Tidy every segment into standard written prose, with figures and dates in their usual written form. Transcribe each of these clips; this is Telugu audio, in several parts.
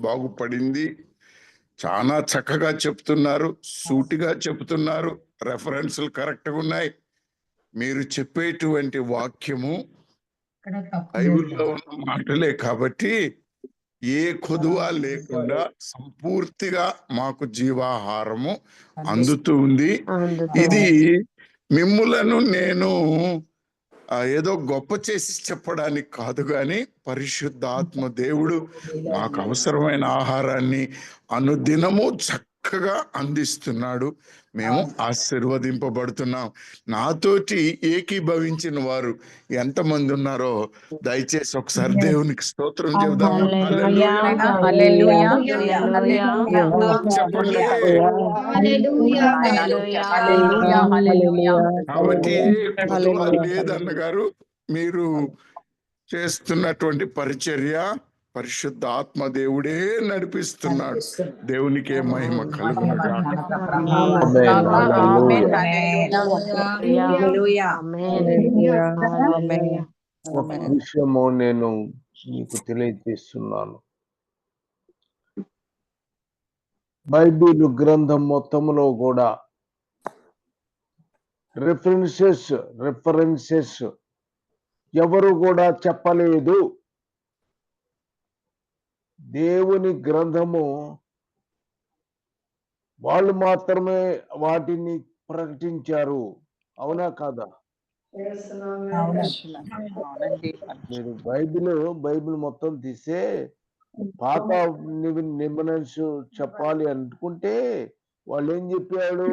బాగుపడింది. చాలా చక్కగా చెప్తున్నారు, సూటిగా చెప్తున్నారు, రెఫరెన్స్లు కరెక్ట్గా ఉన్నాయి. మీరు చెప్పేటువంటి వాక్యము బైబిల్లో ఉన్న మాటలే కాబట్టి ఏ కొదువ లేకుండా సంపూర్తిగా మాకు జీవాహారము అందుతూ ఉంది. ఇది మిమ్ములను నేను ఏదో గొప్ప చేసి చెప్పడానికి కాదు, కానీ పరిశుద్ధాత్మ దేవుడు మాకు అవసరమైన ఆహారాన్ని అనుదినము చక్కగా అందిస్తున్నాడు. మేము ఆశీర్వదింపబడుతున్నాం. నాతోటి ఏకీభవించిన వారు ఎంతమంది ఉన్నారో దయచేసి ఒకసారి దేవునికి స్తోత్రం చెబుదాం. చెప్పండి. కాబట్టి లేదన్న గారు, మీరు చేస్తున్నటువంటి పరిచర్య పరిశుద్ధ ఆత్మ దేవుడే నడిపిస్తున్నాడు. దేవునికే మహిమ కలుగునుగా. ఒక విషయము నేను మీకు తెలియజేస్తున్నాను. బైబిల్ గ్రంథం మొత్తంలో కూడా రెఫరెన్సెస్ ఎవరు కూడా చెప్పలేదు. దేవుని గ్రంథము వాళ్ళు మాత్రమే వాటిని ప్రకటించారు. అవునా కాదా? మీరు బైబిల్ మొత్తం తీసే పాత నిబంధనలు చెప్పాలి అనుకుంటే వాళ్ళు ఏం చెప్పాడు?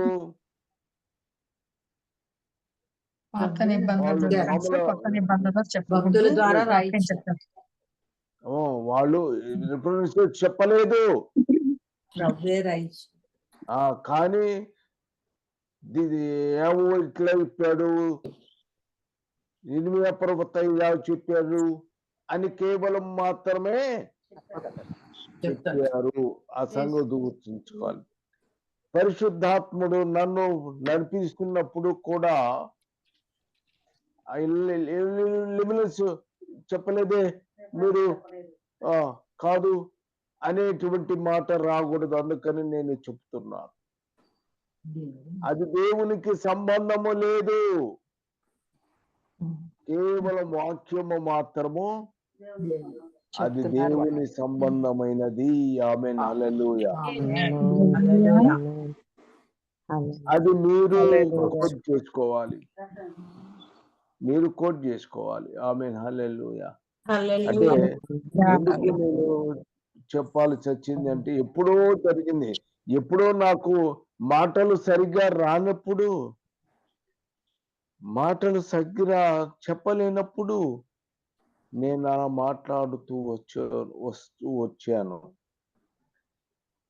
వాళ్ళు రిఫరెన్స్ చెప్పలేదు. కానీ ఏమో ఇట్లా చెప్పాడు, ఇనిమియా పర్వత ఇలా చెప్పాడు అని కేవలం మాత్రమే చెప్పారు. ఆ సంగతి గుర్తుంచుకోవాలి. పరిశుద్ధాత్ముడు నన్ను నడిపిస్తున్నప్పుడు కూడా చెప్పలేదే, మీరు కాదు అనేటువంటి మాట రాకూడదు. అందుకని నేను చెప్తున్నాను, అది దేవునికి సంబంధము లేదు, కేవలం వాక్యము మాత్రము అది దేవుని సంబంధమైనది. ఆమేన్, హల్లెలూయా. అది మీరు కోట్ చేసుకోవాలి, ఆమేన్, హల్లెలూయా. అంటే ఎందుకు నేను చెప్పాల్సి వచ్చింది అంటే, ఎప్పుడో జరిగింది. ఎప్పుడో నాకు మాటలు సరిగ్గా రానప్పుడు, మాటలు సరిగ్గా చెప్పలేనప్పుడు నేను అలా మాట్లాడుతూ వచ్చాను.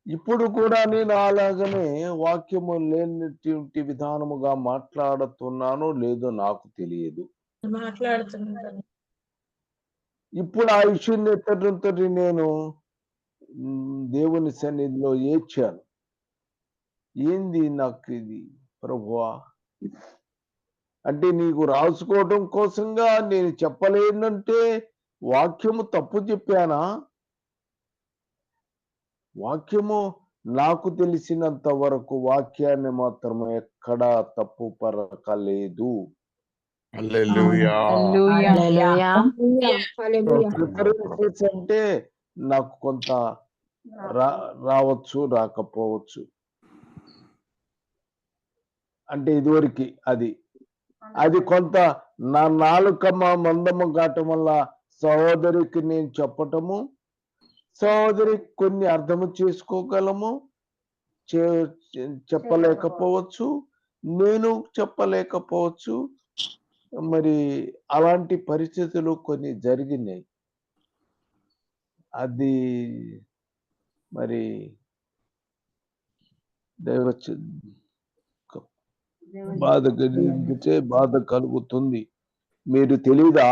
ఇప్పుడు కూడా నేను అలాగనే వాక్యము లేనటువంటి విధానముగా మాట్లాడుతున్నానో లేదో నాకు తెలియదు. ఇప్పుడు ఆ విషయాన్ని ఎత్తడంతో నేను దేవుని సన్నిధిలో ఏడ్చాను. ఏంది నాకు ఇది ప్రభువా, అంటే నీకు రాసుకోవడం కోసంగా నేను చెప్పలేనంటే వాక్యము తప్పు చెప్పానా? వాక్యము నాకు తెలిసినంత వరకు వాక్యాన్ని మాత్రం ఎక్కడా తప్పు పరకలేదు. అంటే నాకు కొంత రావచ్చు, రాకపోవచ్చు. అంటే ఇదివరకు అది కొంత నా నాలుక మందము కావటం వల్ల సహోదరికి నేను చెప్పటము, సహోదరి కొన్ని అర్థము చేసుకోగలము, చెప్పలేకపోవచ్చు, నేను చెప్పలేకపోవచ్చు. మరి అలాంటి పరిస్థితులు కొన్ని జరిగినాయి. అది మరి బాధ కలుగుతుంది. మీరు తెలీదా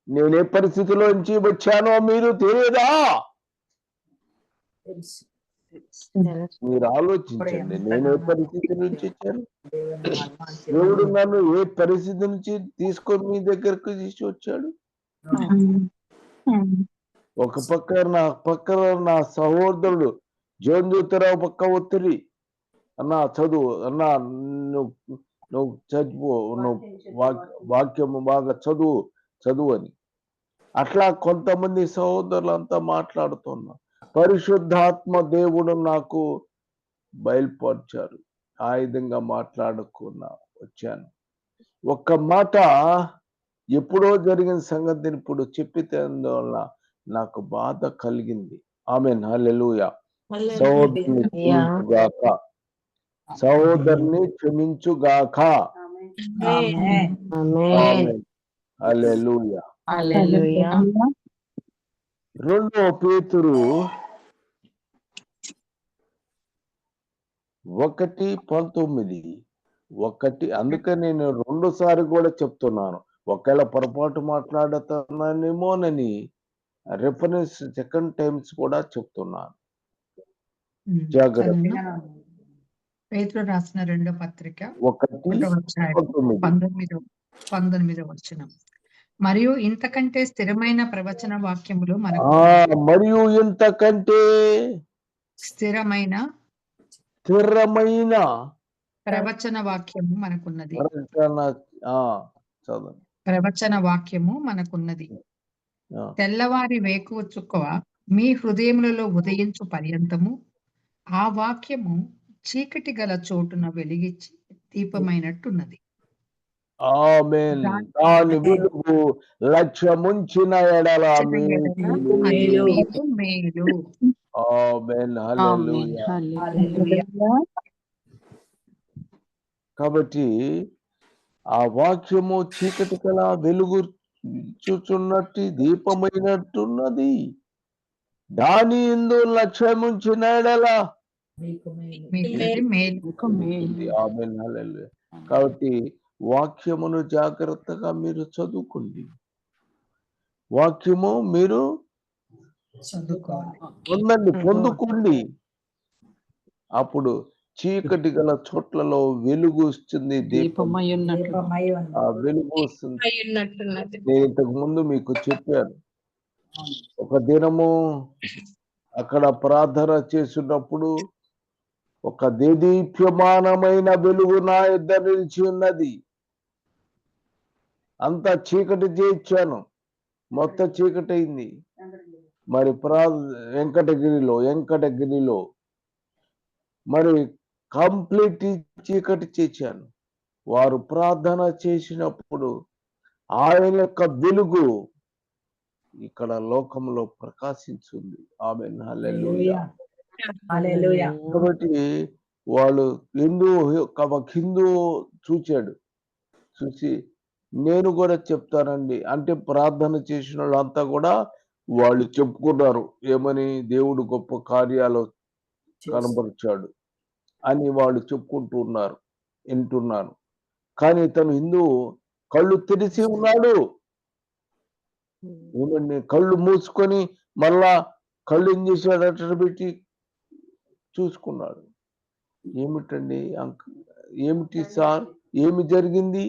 నేనే పరిస్థితిలోంచి వచ్చానో? మీరు తెలియదా? మీరు ఆలోచించండి, నేను ఏ పరిస్థితి నుంచి వచ్చాను, దేవుడు నన్ను ఏ పరిస్థితి నుంచి తీసుకొని మీ దగ్గరకు తీసుకొచ్చాడు. ఒక పక్కన నా సహోదరుడు జోంజూతరావు పక్క ఒత్తిడి, అన్నా చదువు అన్నా, నువ్వు నువ్వు చదువు, నువ్వు వాక్యము బాగా చదువు అని. అట్లా కొంతమంది సహోదరులంతా మాట్లాడుతున్నారు. పరిశుద్ధాత్మ దేవుడు నాకు బయలుపరిచారు. ఆ విధంగా వచ్చాను. ఒక్క మాట ఎప్పుడో జరిగిన సంగతిని ఇప్పుడు చెప్పితే వల్ల నాకు బాధ కలిగింది. ఆమేన్, హల్లెలూయా. సహోదరుని క్షమించుగాక. ఆమేన్, హల్లెలూయా. 2 పేతురు 1:19. అందుకని నేను 2 సార్లు కూడా చెప్తున్నాను. ఒకవేళ పొరపాటు మాట్లాడుతున్నానేమోనని రిఫరెన్స్ సెకండ్ టైమ్స్ కూడా చెప్తున్నాను. జాగ్రత్త. పేతురు రాసిన 2వ పత్రిక 1:19. 19వ వచనం. మరియు ఇంతకంటే స్థిరమైన ప్రవచన వాక్యములు మనకు మరియు ఇంతకంటే స్థిరమైన ప్రవచన వాక్యము మనకున్నది. ప్రవచన వాక్యము మనకున్నది. తెల్లవారి వేకువ చుక్కవ మీ హృదయములలో ఉదయించు పర్యంతము ఆ వాక్యము చీకటి గల చోటున వెలిగించి దీపమైనట్టున్నది. ఆమేన్. దాని వెలుగు లక్ష్యముంచిన ఎడల మీకు మేలు. ఆమేన్, హల్లెలూయా. కాబట్టి ఆ వాక్యము చీకటి కల వెలుగు చూచున్నట్టు దీపమైనట్టున్నది. దాని యందు లక్ష్యముంచిన ఎడల ఆమేన్, హల్లెలూయా. కాబట్టి వాక్యమును జాగ్రత్తగా మీరు చదువుకోండి. వాక్యము మీరు పొందుకోండి. అప్పుడు చీకటి గల చోట్లలో వెలుగు వస్తుంది. ఆ వెలుగు వస్తుంది. నేను ఇంతకు ముందు మీకు చెప్పాను. ఒక దినము అక్కడ ప్రార్థన చేసినప్పుడు ఒక దేదీప్యమానమైన వెలుగు నా యొద్ద నిలిచి ఉన్నది. అంత చీకటి చేయించాను, మొత్తం చీకటి అయింది. మరి వెంకటగిరిలో మరి కంప్లీట్ చీకటి చేశాను. వారు ప్రార్థన చేసినప్పుడు ఆయన యొక్క వెలుగు ఇక్కడ లోకంలో ప్రకాశించింది. ఆమేన్, హల్లెలూయా. కాబట్టి వాళ్ళు హిందూ చూసి నేను కూడా చెప్తానండి అంటే ప్రార్థన చేసిన వాళ్ళంతా కూడా వాళ్ళు చెప్పుకున్నారు ఏమని, దేవుడు గొప్ప కార్యాలు కనబరిచాడు అని వాళ్ళు చెప్పుకుంటూ ఉన్నారు, వింటున్నాను. కానీ తను హిందూ కళ్ళు తెరిచి ఉన్నాడు. ఏమండి, కళ్ళు మూసుకొని మళ్ళా కళ్ళు ఏం చేశాడు, అట్ట పెట్టి చూసుకున్నాడు. ఏమిటండి ఏమిటి సార్, ఏమి జరిగింది?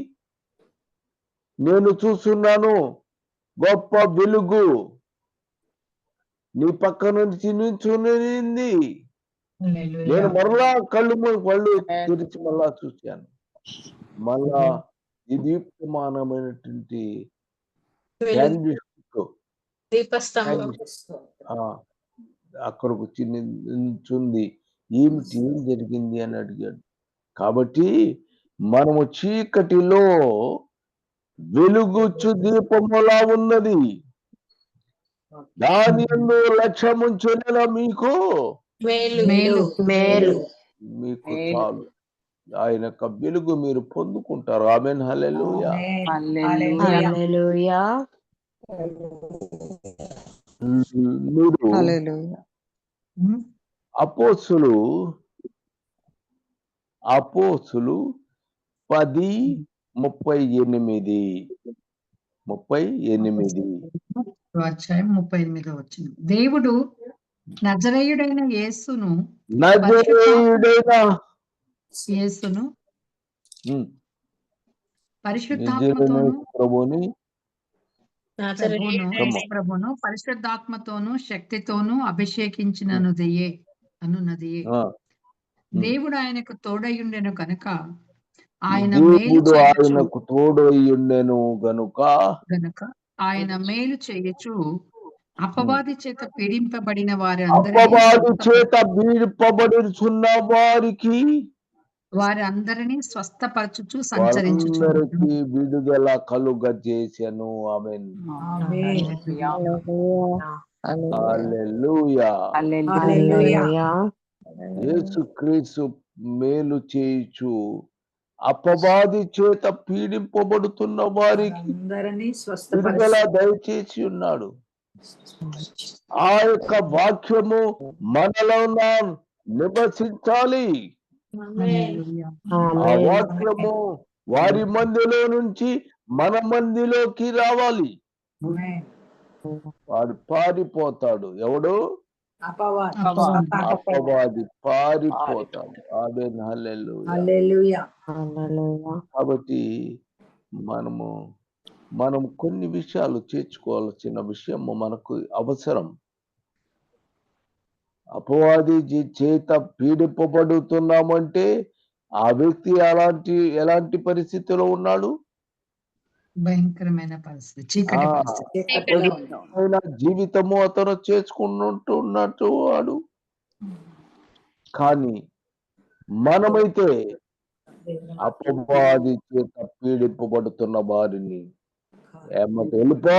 నేను చూస్తున్నాను గొప్ప వెలుగు నీ పక్క నుంచి నించునింది. నేను మరలా కళ్ళు తెరిచి మళ్ళా చూశాను. మళ్ళా ఈ దీప్యమానమైనటువంటి అక్కడికి వచ్చి నించుంది. ఏం జరిగింది అని అడిగాడు. కాబట్టి మనము చీకటిలో వెలుగుచ్చు దీపములా ఉన్నది. దాని యందు లక్ష్యముంచిన మీకు మీకు చాలు. ఆయన యొక్క వెలుగు మీరు పొందుకుంటారు. ఆమేన్, హల్లెలూయా. మీరు అపోస్తులు 10:38. అధ్యాయం 38వ వచనం. దేవుడు నజరేయుడైన యేసును పరిశుద్ధాత్మతోను యేసు ప్రభును పరిశుద్ధాత్మతోను శక్తితోను అభిషేకించిననుదియే అనున్నదియే. దేవుడు ఆయనకు తోడయుండెను కనుక ఆయన మేలు దేవుడు చేయొచ్చు ఆయనకు తోడయ్యుండెను గనుక ఆయన మేలు చేయొచ్చు అపవాది చేత పీడింపబడిన వారి అందరినీ అపవాది చేత పీడింపబడుచున్న వారి అందరినీ స్వస్థపరచుచు వారందరికీ సంచరించుచు. విడుదల కలుగజేసెను. ఆమేన్. హల్లెలూయా. యేసుక్రీస్తు మేలు చేయుచు అపవాది చేత పీడింపబడుతున్న వారికి విడుదల దయచేసి ఉన్నాడు. ఆ యొక్క వాక్యము మనలో నివసించాలి. ఆ వాక్యము వారి మధ్యలో నుంచి మన మధ్యలోకి రావాలి. వాడు పారిపోతాడు. ఎవడు? అపవాది పారిపోతాడు. ఆమేన్. హల్లెలూయా. కాబట్టి మనం కొన్ని విషయాలు చేర్చుకోవాల్సిన విషయం మనకు అవసరం. అపవాది చేత పీడింపబడుతున్నామంటే ఆ వ్యక్తి ఎలాంటి పరిస్థితిలో ఉన్నాడు? భయంకరమైన పరిస్థితి, చీకటి పరిస్థితి. జీవితము అతను చేసుకుంటున్నట్టు వాడు. కానీ మనమైతే అపవాది చేత పీడింపబడుతున్న వారిని ఏమంటే వెళ్ళిపో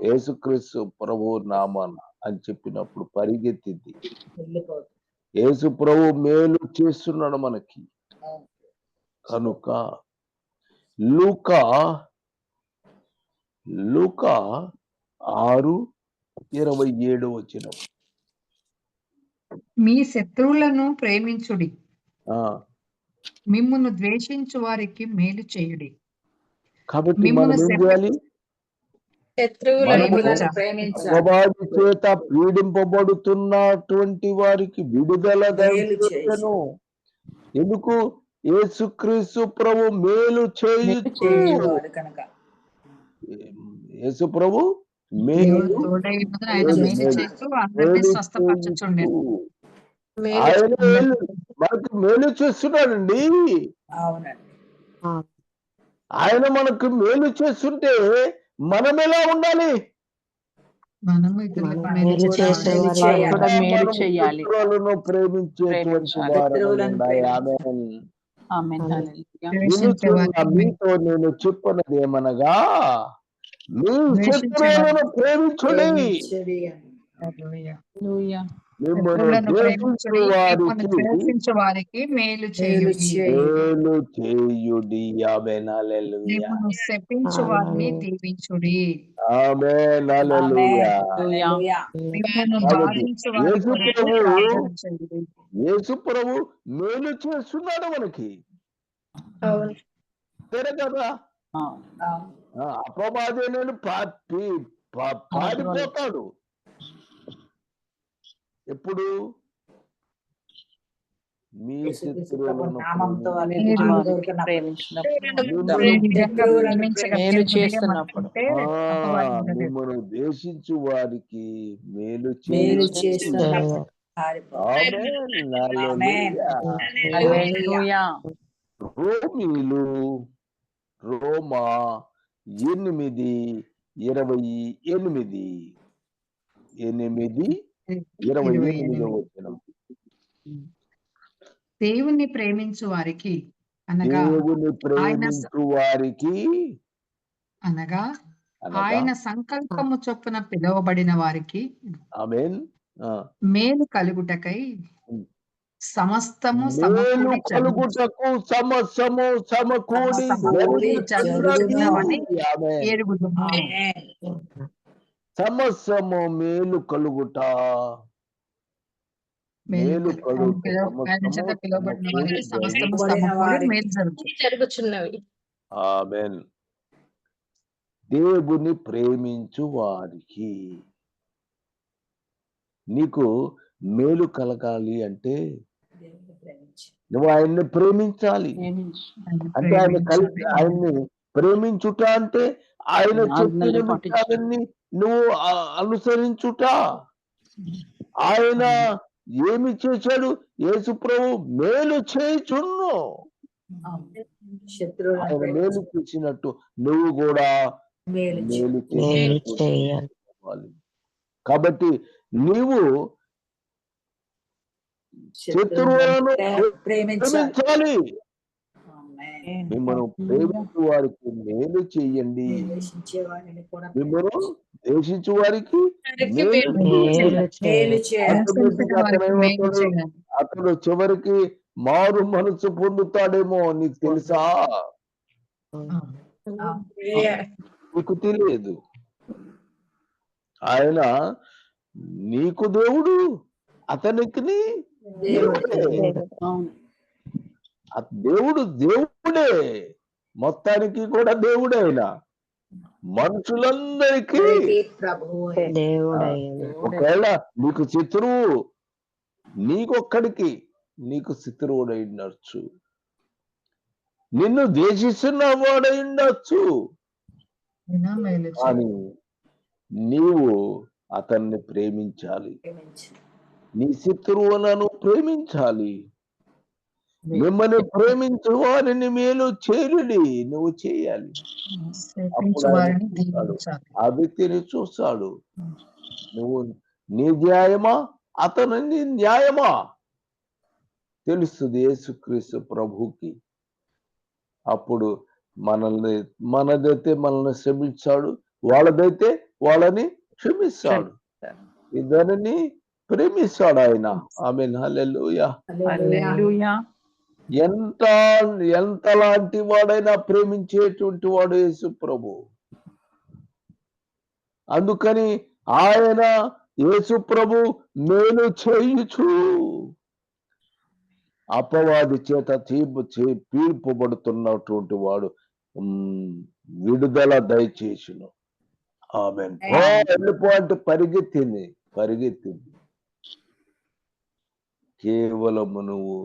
యేసుక్రీస్తు ప్రభువు నామాన అని చెప్పినప్పుడు పరిగెత్తింది. యేసు ప్రభు మేలు చేస్తున్నాడు మనకి కనుక లూకా 6:27 మీ శత్రువులను ప్రేమించుడి, మిమ్మును ద్వేషించు వారికి మేలు చేయుడి. కాబట్టి మనం ఏం చేయాలి? అపవాది చేత పీడింపబడుతున్నటువంటి వారికి విడుదల దయచేయును. ఎందుకు? యేసుక్రీస్తు ప్రభు మేలు చేయుచు. యేసు ప్రభు ఆయన మనకు మేలు చేస్తున్నాడండి. ఆయన మనకు మేలు చేస్తుంటే మనం ఎలా ఉండాలి? శత్రువులను ప్రేమించేటువంటి మీతో నేను చెప్పినది ఏమనగా మీ శత్రువులను ప్రేమించుడి, మిమ్మల్ని ద్వేషించు వారికి మేలు చేయుడి, ఆమేన్. హల్లెలూయా. శపించు వారిని దీవించుడి, ఆమేన్. హల్లెలూయా. యేసు ప్రభు మేలు చేస్తున్నాడు మనకి కదా. అపవాది నేను పారిపోతాడు. ఎప్పుడు? మీ శత్రువులను మిమ్మల్ని ద్వేషించు వారికి మేలు చేస్తున్నాడు. రోమా 8:28 దేవుణ్ణి ప్రేమించు వారికి అనగా ఆయన సంకల్పము చొప్పున పిలువబడిన వారికి ఆమేన్ మేలు కలుగుటకై సమస్తము సమకూడి సమస్తము మేలు కలుగుట జరుగుచున్నవి. ఆమేన్. దేవుని ప్రేమించు వారికి నీకు మేలు కలగాలి అంటే నువ్వు ఆయన్ని ప్రేమించాలి. అంటే ఆయన్ని ప్రేమించుట అంటే ఆయన చెప్పిన ఆజ్ఞలు పాటించు. విషయాలన్నీ నువ్వు అనుసరించుట. ఆయన ఏమి చేశాడు? యేసు ప్రభు మేలు చేయుచున్ను. ఆయన మేలు చేసినట్టు నువ్వు కూడా మేలు చేయాలి. చేయాలి. కాబట్టి నీవు శత్రువులను ప్రేమించాలి. మిమ్మల్ని ప్రేమించు వారికి మేలు చేయండి, మిమ్మల్ని ద్వేషించు వారికి మేలు చేయాలి. అతడు చివరికి మారు మనసు పొందుతాడేమో నీకు తెలుసా? నీకు తెలియదు. ఆయన నీకు దేవుడు, అతనికి దేవుడే. దేవుడు దేవుడే, మొత్తానికి కూడా దేవుడే. ఆయన మనుషులందరికీ దేవుడే. ఒకవేళ నీకు శత్రువు నీకొక్కడికి నీకు శత్రువుడై ఉండొచ్చు, నిన్ను ద్వేషిస్తున్న వాడై ఉండొచ్చు, కానీ నీవు అతన్ని ప్రేమించాలి. నీ శత్రువులను ప్రేమించాలి. మిమ్మల్ని ప్రేమించు వారిని మేలు చేయుడి నువ్వు చేయాలి. ఆ వ్యక్తిని చూస్తాడు. నువ్వు నీ న్యాయమా అతని న్యాయమా తెలుస్తుంది యేసుక్రీస్తు ప్రభుకి. అప్పుడు మనదైతే మనల్ని క్షమించాడు, వాళ్ళదైతే వాళ్ళని క్షమిస్తాడు. ఇద్దరిని ప్రేమిస్తాడు ఆయన. ఆమేన్. హల్లెలూయా. ఎంతలాంటి వాడైనా ప్రేమించేటువంటి వాడు యేసు ప్రభు. అందుకని ఆయన యేసు ప్రభు మేలు చేయుచు అపవాది చేత పీల్పబడుతున్నటువంటి వాడు విడుదల దయచేసిను. ఆమేన్. వెళ్ళిపో అంటే పరిగెత్తింది. కేవలము నువ్వు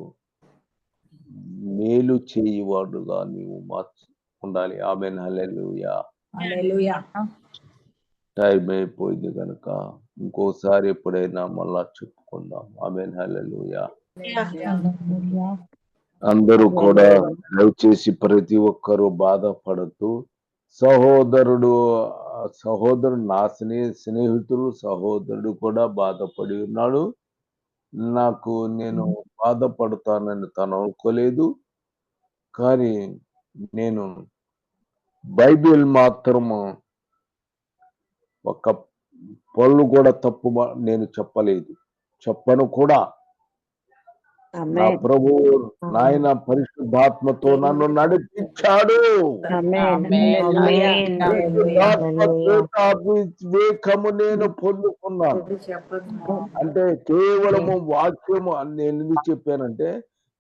మేలు చేయువాడుగా నీవు ఉండాలి. ఆమేన్. హల్లెలూయా. టైం అయిపోయింది కనుక ఇంకోసారి ఎప్పుడైనా మళ్ళా చెప్పుకుందాం. ఆమేన్. హల్లెలూయా. అందరూ కూడా దయచేసి ప్రతి ఒక్కరూ బాధపడద్దు. సహోదరుడు నా స్నేహితుడు సహోదరుడు కూడా బాధపడి ఉన్నాడు. నేను బాధపడతానని తను అనుకోలేదు, కానీ నేను బైబిల్ మాత్రము ఒక పళ్ళు కూడా తప్పు నేను చెప్పను కూడా. నా ప్రభు నాయన పరిశుద్ధాత్మతో నన్ను నడిపించాడు. వివేకము నేను పొందుకున్నాను. అంటే కేవలము వాక్యము నేను ఎందుకు చెప్పానంటే,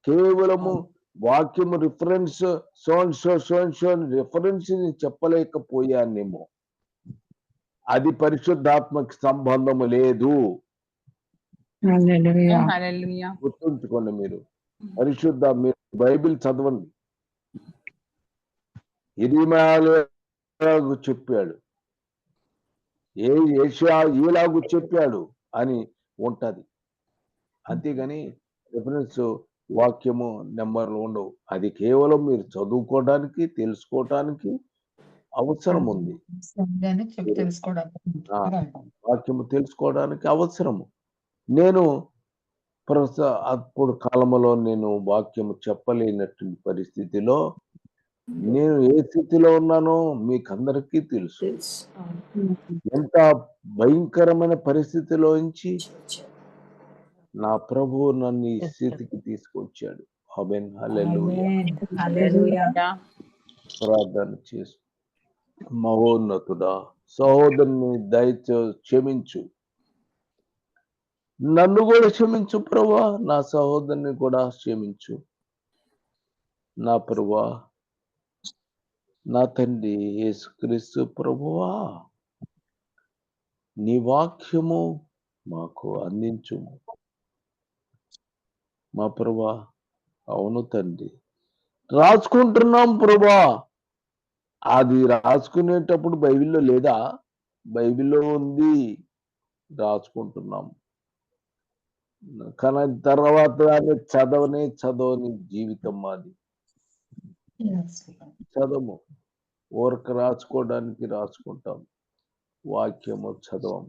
కేవలము వాక్యము రిఫరెన్స్ రిఫరెన్స్ చెప్పలేకపోయానేమో. అది పరిశుద్ధాత్మకి సంబంధము లేదు. గుర్తుంచుకోండి. మీరు మీరు బైబిల్ చదవండి. ఇరిమయాలాగు చెప్పాడు, యేషయా ఈలాగు చెప్పాడు అని ఉంటది. అంతేగాని రిఫరెన్స్ వాక్యము నెంబర్లు ఉండవు. అది కేవలం మీరు చదువుకోవడానికి తెలుసుకోవడానికి అవసరం ఉంది. వాక్యము తెలుసుకోవడానికి అవసరము. నేను అప్పుడు కాలంలో నేను వాక్యము చెప్పలేనటువంటి పరిస్థితిలో నేను ఏ స్థితిలో ఉన్నానో మీకు అందరికీ తెలుసు. ఎంత భయంకరమైన పరిస్థితిలోంచి నా ప్రభువు నన్ను ఈ స్థితికి తీసుకొచ్చాడు. ఆమేన్. హల్లెలూయా. ప్రార్థన చేసు. మహోన్నతుడా, సహోదరుని దయతో క్షమించు, నన్ను కూడా క్షమించు ప్రభువా, నా సహోదరుని కూడా క్షమించు. నా ప్రభువా, నా తండ్రి యేసుక్రీస్తు ప్రభువా, నీ వాక్యము మాకు అందించుము. మా ప్రభువా, అవును తండ్రి, రాసుకుంటున్నాం ప్రభువా, అది రాసుకునేటప్పుడు బైబిల్లో లేదా? బైబిల్లో ఉంది, రాసుకుంటున్నాం. కానీ తర్వాత చదవని జీవితం మాది. చదవము, ఊరక రాసుకోవడానికి రాసుకుంటాం, వాక్యము చదవం.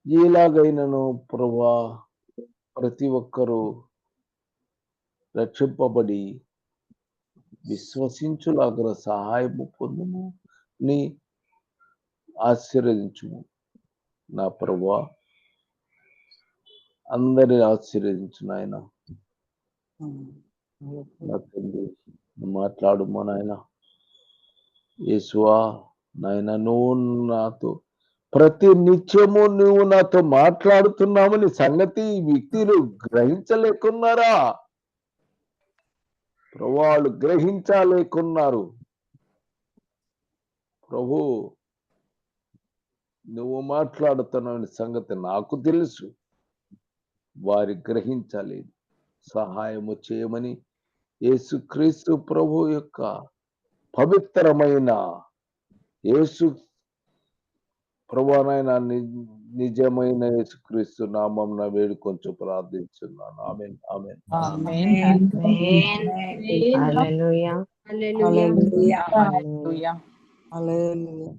ఎలాగైనను ప్రభువా ప్రతి ఒక్కరూ రక్షింపబడి విశ్వసించులాగ సహాయము పొందుము ని ఆశీర్వదించుము నా ప్రభువా. అందరి ఆశీర్వదించు నాయన. నా తండ్రి మాట్లాడుమా నాయన. యేసువా నాయన, నువ్వు నాతో ప్రతి నిత్యము నువ్వు నాతో మాట్లాడుతున్నామని సంగతి ఈ వ్యక్తులు గ్రహించలేకున్నారా? ప్రభు, వాళ్ళు గ్రహించలేకున్నారు. ప్రభు, నువ్వు మాట్లాడుతున్నావని సంగతి నాకు తెలుసు, వారి గ్రహించలేదు. సహాయము చేయమని యేసుక్రీస్తు ప్రభు యొక్క పవిత్రమైన యేసు ప్రభువైన నిజమైన యేసుక్రీస్తు నామమున వేడుకొంచు ప్రార్థిస్తున్నాను. ఆమేన్, ఆమేన్. హల్లెలూయా. హల్లెలూయా. హల్లెలూయా. హల్లెలూయా.